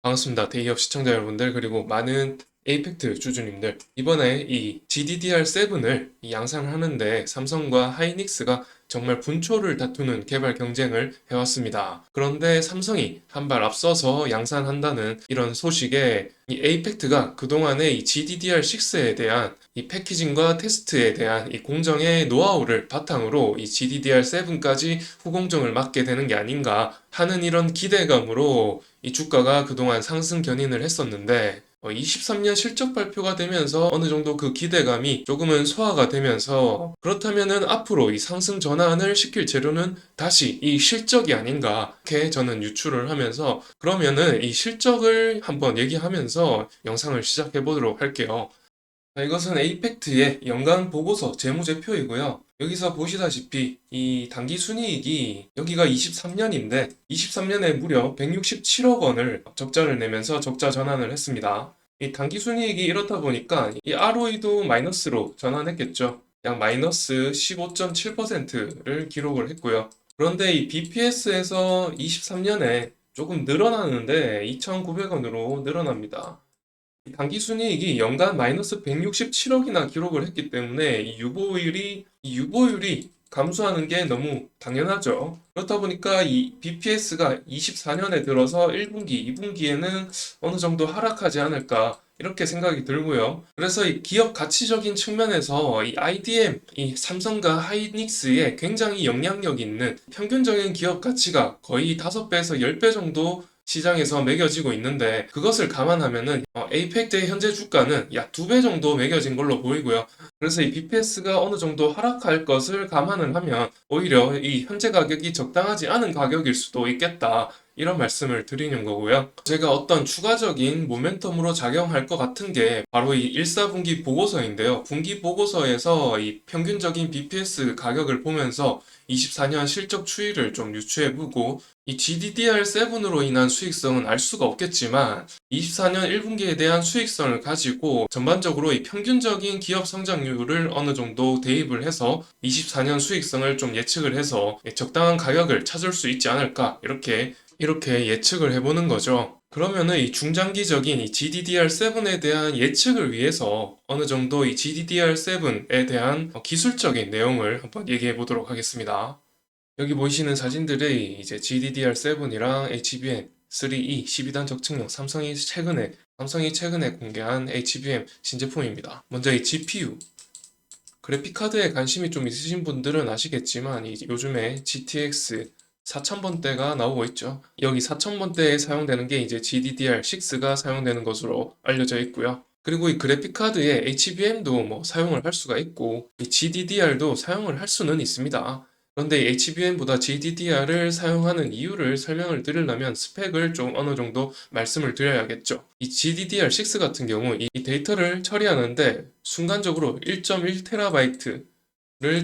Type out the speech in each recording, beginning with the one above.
반갑습니다. 데이업 시청자 여러분들, 그리고 많은 에이펙트 주주님들. 이번에 이 GDDR7을 양산을 하는데 삼성과 하이닉스가 정말 분초를 다투는 개발 경쟁을 해왔습니다. 그런데 삼성이 한 발 앞서서 양산한다는 이런 소식에 이 에이펙트가 그동안에 이 GDDR6에 대한 이 패키징과 테스트에 대한 이 공정의 노하우를 바탕으로 이 GDDR7까지 후공정을 맡게 되는 게 아닌가 하는 이런 기대감으로 이 주가가 그동안 상승 견인을 했었는데 23년 실적 발표가 되면서 어느 정도 그 기대감이 조금은 소화가 되면서 그렇다면은 앞으로 이 상승 전환을 시킬 재료는 다시 이 실적이 아닌가 이렇게 저는 유추를 하면서 그러면은 이 실적을 한번 얘기하면서 영상을 시작해 보도록 할게요. 자, 이것은 에이펙트의 연간 보고서 재무제표이고요. 여기서 보시다시피 이 당기순이익이 여기가 23년인데 23년에 무려 167억 원을 적자를 내면서 적자 전환을 했습니다. 이 당기순이익이 이렇다 보니까 이 ROE도 마이너스로 전환했겠죠. 약 마이너스 15.7%를 기록을 했고요. 그런데 이 BPS에서 23년에 조금 늘어나는데 2,900원으로 늘어납니다. 당기순이익이 연간 마이너스 167억이나 기록을 했기 때문에 이 유보율이 감소하는 게 너무 당연하죠. 그렇다 보니까 이 BPS가 24년에 들어서 1분기, 2분기에는 어느 정도 하락하지 않을까 이렇게 생각이 들고요. 그래서 이 기업 가치적인 측면에서 이 IDM, 이 삼성과 하이닉스에 굉장히 영향력 있는 평균적인 기업 가치가 거의 5배에서 10배 정도 시장에서 매겨지고 있는데 그것을 감안하면은 에이펙트의 현재 주가는 약 2배 정도 매겨진 걸로 보이고요. 그래서 이 BPS가 어느 정도 하락할 것을 감안을 하면 오히려 이 현재 가격이 적당하지 않은 가격일 수도 있겠다. 이런 말씀을 드리는 거고요. 제가 어떤 추가적인 모멘텀으로 작용할 것 같은 게 바로 이 1, 4분기 보고서인데요. 분기 보고서에서 이 평균적인 BPS 가격을 보면서 24년 실적 추이를 좀 유추해보고 이 GDDR7으로 인한 수익성은 알 수가 없겠지만 24년 1분기에 대한 수익성을 가지고 전반적으로 이 평균적인 기업 성장률을 어느 정도 대입을 해서 24년 수익성을 좀 예측을 해서 적당한 가격을 찾을 수 있지 않을까 이렇게 예측을 해보는 거죠. 그러면은 이 중장기적인 이 GDDR7에 대한 예측을 위해서 어느 정도 이 GDDR7에 대한 기술적인 내용을 한번 얘기해 보도록 하겠습니다. 여기 보이시는 사진들이 이제 GDDR7이랑 HBM 3E 12단 적층용 삼성이 최근에 공개한 HBM 신제품입니다. 먼저 이 GPU 그래픽카드에 관심이 좀 있으신 분들은 아시겠지만 요즘에 GTX 4000번대가 나오고 있죠. 여기 4000번대에 사용되는 게 이제 GDDR6가 사용되는 것으로 알려져 있고요. 그리고 이 그래픽카드에 HBM도 뭐 사용을 할 수가 있고 이 GDDR도 사용을 할 수는 있습니다. 그런데 HBM보다 GDDR을 사용하는 이유를 설명을 드리려면 스펙을 좀 어느 정도 말씀을 드려야겠죠. 이 GDDR6 같은 경우 이 데이터를 처리하는데 순간적으로 1.1TB를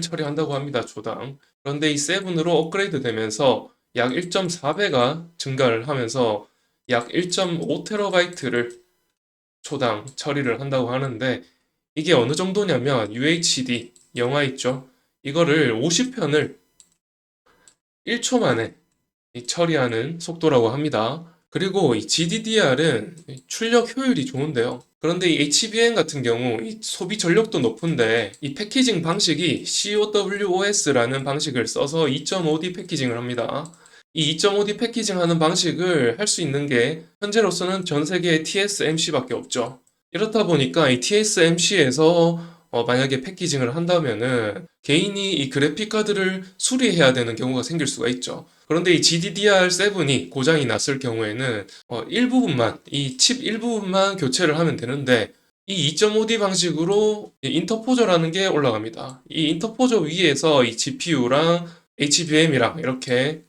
처리한다고 합니다, 조당. 그런데 이 7으로 업그레이드 되면서 약 1.4배가 증가를 하면서 약 1.5TB를 초당 처리를 한다고 하는데 이게 어느 정도냐면 UHD 영화 있죠? 이거를 50편을 1초 만에 처리하는 속도라고 합니다. 그리고 이 GDDR은 출력 효율이 좋은데요. 그런데 이 HBM 같은 경우 이 소비 전력도 높은데 이 패키징 방식이 COWOS라는 방식을 써서 2.5D 패키징을 합니다. 이 2.5D 패키징 하는 방식을 할 수 있는 게 현재로서는 전 세계에 TSMC밖에 없죠. 이렇다 보니까 이 TSMC에서 만약에 패키징을 한다면은 개인이 이 그래픽 카드를 수리해야 되는 경우가 생길 수가 있죠. 그런데 이 GDDR7이 고장이 났을 경우에는 이 칩 일부분만 교체를 하면 되는데 이 2.5D 방식으로 인터포저라는 게 올라갑니다. 이 인터포저 위에서 이 GPU랑 HBM이랑 이렇게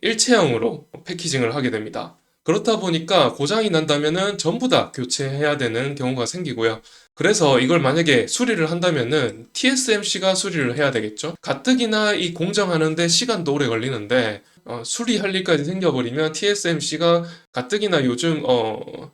일체형으로 패키징을 하게 됩니다. 그렇다 보니까 고장이 난다면은 전부 다 교체해야 되는 경우가 생기고요. 그래서 이걸 만약에 수리를 한다면은 TSMC가 수리를 해야 되겠죠. 가뜩이나 이 공정하는데 시간도 오래 걸리는데 수리할 일까지 생겨버리면 TSMC가 가뜩이나 요즘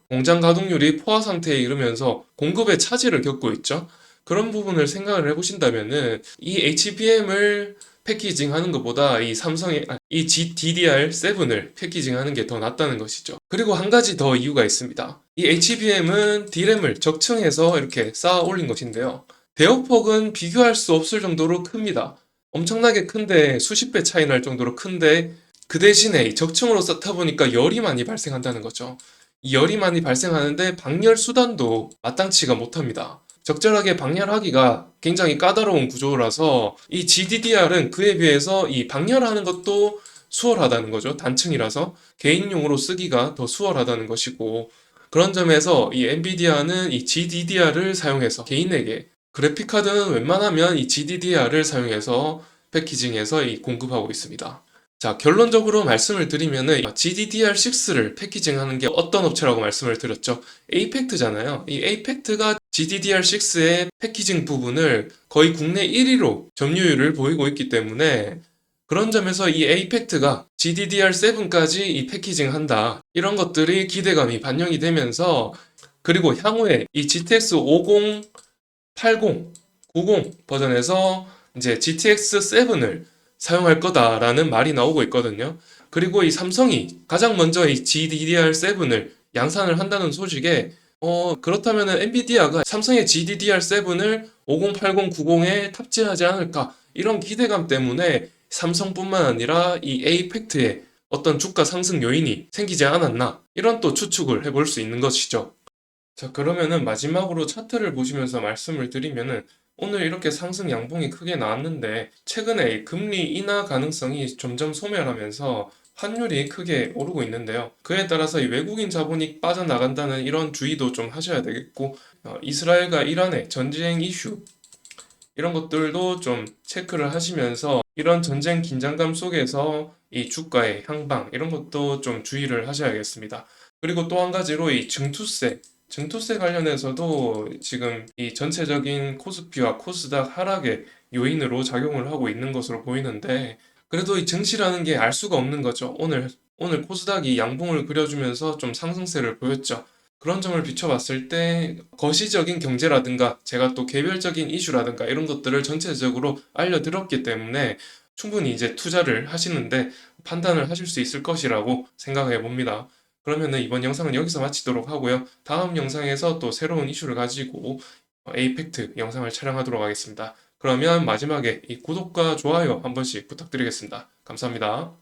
공장 가동률이 포화 상태에 이르면서 공급에 차질을 겪고 있죠. 그런 부분을 생각을 해보신다면은 이 HBM을 패키징 하는 것보다 이 삼성의 이 GDDR7을 패키징 하는 게 더 낫다는 것이죠. 그리고 한 가지 더 이유가 있습니다. 이 HBM은 D램을 적층해서 이렇게 쌓아 올린 것인데요. 대역폭은 비교할 수 없을 정도로 큽니다. 엄청나게 큰데 수십 배 차이 날 정도로 큰데 그 대신에 이 적층으로 쌓다 보니까 열이 많이 발생한다는 거죠. 이 열이 많이 발생하는데 방열 수단도 마땅치가 못합니다. 적절하게 방열하기가 굉장히 까다로운 구조라서 이 GDDR은 그에 비해서 이 방열하는 것도 수월하다는 거죠. 단층이라서 개인용으로 쓰기가 더 수월하다는 것이고 그런 점에서 이 엔비디아는 이 GDDR을 사용해서 개인에게 그래픽카드는 웬만하면 이 GDDR을 사용해서 패키징해서 공급하고 있습니다. 자, 결론적으로 말씀을 드리면은 GDDR6를 패키징하는 게 어떤 업체라고 말씀을 드렸죠? 에이펙트잖아요. 이 에이펙트가 GDDR6의 패키징 부분을 거의 국내 1위로 점유율을 보이고 있기 때문에 그런 점에서 이 에이펙트가 GDDR7까지 이 패키징한다. 이런 것들이 기대감이 반영이 되면서 그리고 향후에 이 GTX 50, 80, 90 버전에서 이제 GTX 7을 사용할 거다라는 말이 나오고 있거든요. 그리고 이 삼성이 가장 먼저 이 GDDR7을 양산을 한다는 소식에 그렇다면은 엔비디아가 삼성의 GDDR7을 5080, 90에 탑재하지 않을까 이런 기대감 때문에 삼성뿐만 아니라 이 에이펙트의 어떤 주가 상승 요인이 생기지 않았나 이런 또 추측을 해볼 수 있는 것이죠. 자, 그러면은 마지막으로 차트를 보시면서 말씀을 드리면은 오늘 이렇게 상승 양봉이 크게 나왔는데 최근에 이 금리 인하 가능성이 점점 소멸하면서 환율이 크게 오르고 있는데요. 그에 따라서 이 외국인 자본이 빠져나간다는 이런 주의도 좀 하셔야 되겠고, 이스라엘과 이란의 전쟁 이슈 이런 것들도 좀 체크를 하시면서 이런 전쟁 긴장감 속에서 이 주가의 향방 이런 것도 좀 주의를 하셔야겠습니다. 그리고 또 한 가지로 이 증투세 관련해서도 지금 이 전체적인 코스피와 코스닥 하락의 요인으로 작용을 하고 있는 것으로 보이는데 그래도 이 증시라는 게 알 수가 없는 거죠. 오늘 코스닥이 양봉을 그려주면서 좀 상승세를 보였죠. 그런 점을 비춰봤을 때 거시적인 경제라든가 제가 또 개별적인 이슈라든가 이런 것들을 전체적으로 알려드렸기 때문에 충분히 이제 투자를 하시는데 판단을 하실 수 있을 것이라고 생각해 봅니다. 그러면은 이번 영상은 여기서 마치도록 하고요. 다음 영상에서 또 새로운 이슈를 가지고 에이펙트 영상을 촬영하도록 하겠습니다. 그러면 마지막에 이 구독과 좋아요 한 번씩 부탁드리겠습니다. 감사합니다.